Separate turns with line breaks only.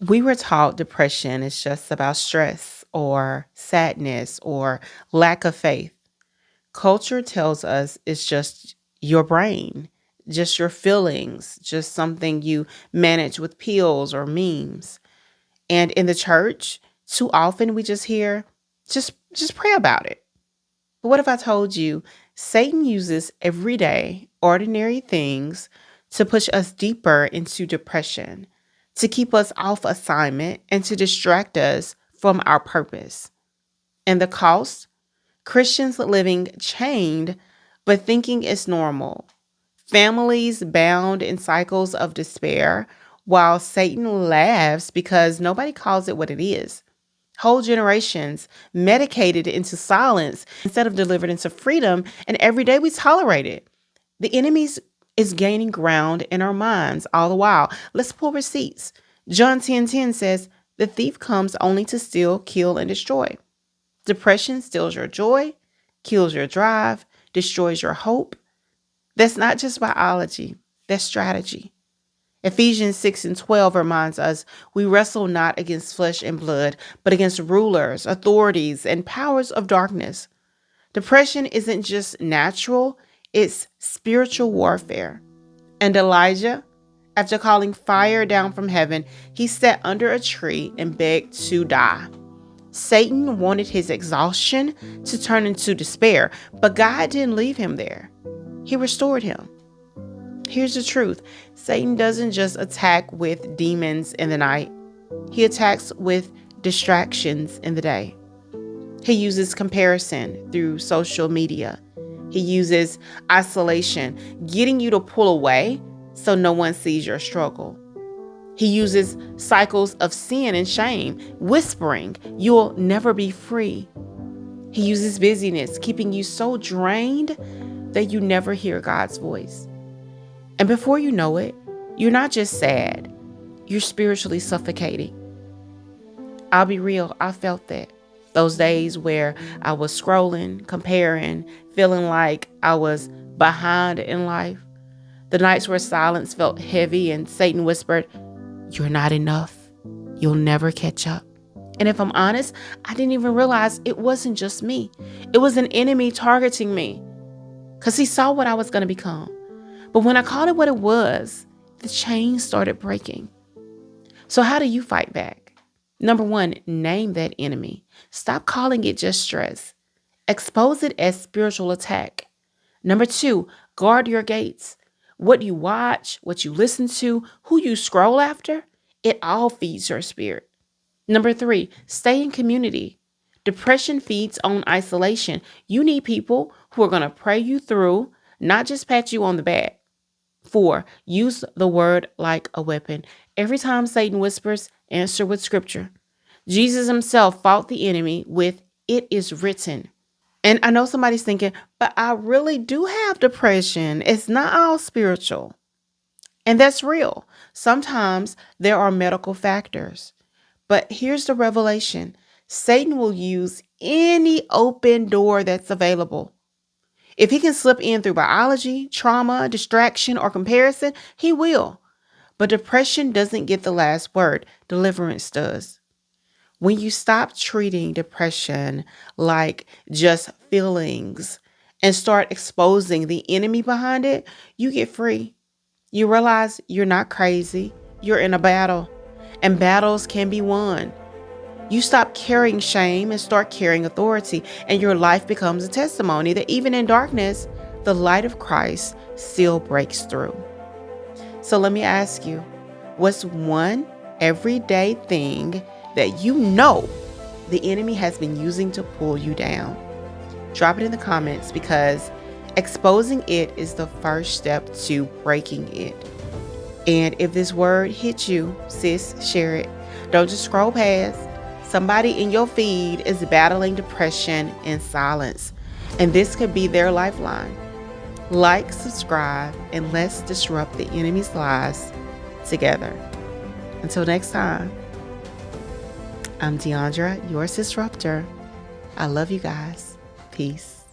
We were taught depression is just about stress or sadness or lack of faith. Culture tells us it's just your brain, just your feelings, just something you manage with pills or memes. And in the church, too often we just hear, just pray about it. But what if I told you Satan uses everyday, ordinary things to push us deeper into depression, to keep us off assignment, and to distract us from our purpose? And the cost? Christians living chained, but thinking it's normal. Families bound in cycles of despair, while Satan laughs because nobody calls it what it is. Whole generations medicated into silence instead of delivered into freedom, and every day we tolerate it. The enemy is gaining ground in our minds all the while. Let's pull receipts. John 10:10 says, "The thief comes only to steal, kill, and destroy." Depression steals your joy, kills your drive, destroys your hope. That's not just biology, that's strategy. Ephesians 6 and 12 reminds us we wrestle not against flesh and blood, but against rulers, authorities, and powers of darkness. Depression isn't just natural, it's spiritual warfare. And Elijah, after calling fire down from heaven, he sat under a tree and begged to die. Satan wanted his exhaustion to turn into despair, but God didn't leave him there. He restored him. Here's the truth: Satan doesn't just attack with demons in the night, he attacks with distractions in the day. He uses comparison through social media, he uses isolation, getting you to pull away so no one sees your struggle. He uses cycles of sin and shame, whispering, "You'll never be free." He uses busyness, keeping you so drained that you never hear God's voice. And before you know it, you're not just sad, you're spiritually suffocating. I'll be real, I felt that. Those days where I was scrolling, comparing, feeling like I was behind in life. The nights where silence felt heavy and Satan whispered, "You're not enough. You'll never catch up." And if I'm honest, I didn't even realize it wasn't just me. It was an enemy targeting me because he saw what I was going to become. But when I called it what it was, the chains started breaking. So how do you fight back? Number one, name that enemy. Stop calling it just stress. Expose it as spiritual attack. Number two, guard your gates. What you watch, what you listen to, who you scroll after, it all feeds your spirit. Number three, stay in community. Depression feeds on isolation. You need people who are going to pray you through, not just pat you on the back. Four, use the word like a weapon. Every time Satan whispers, answer with scripture. Jesus himself fought the enemy with, "It is written." And I know somebody's thinking, but I really do have depression. It's not all spiritual. And that's real. Sometimes there are medical factors. But here's the revelation: Satan will use any open door that's available. If he can slip in through biology, trauma, distraction, or comparison, he will. But depression doesn't get the last word, deliverance does. When you stop treating depression like just feelings and start exposing the enemy behind it, you get free. You realize you're not crazy, you're in a battle, and battles can be won. You stop carrying shame and start carrying authority, and your life becomes a testimony that even in darkness, the light of Christ still breaks through. So let me ask you, what's one everyday thing that you know the enemy has been using to pull you down? Drop it in the comments, because exposing it is the first step to breaking it. And if this word hits you, sis, share it. Don't just scroll past. Somebody in your feed is battling depression in silence, and this could be their lifeline. Like, subscribe, and let's disrupt the enemy's lies together. Until next time, I'm Deandra, your disruptor. I love you guys. Peace.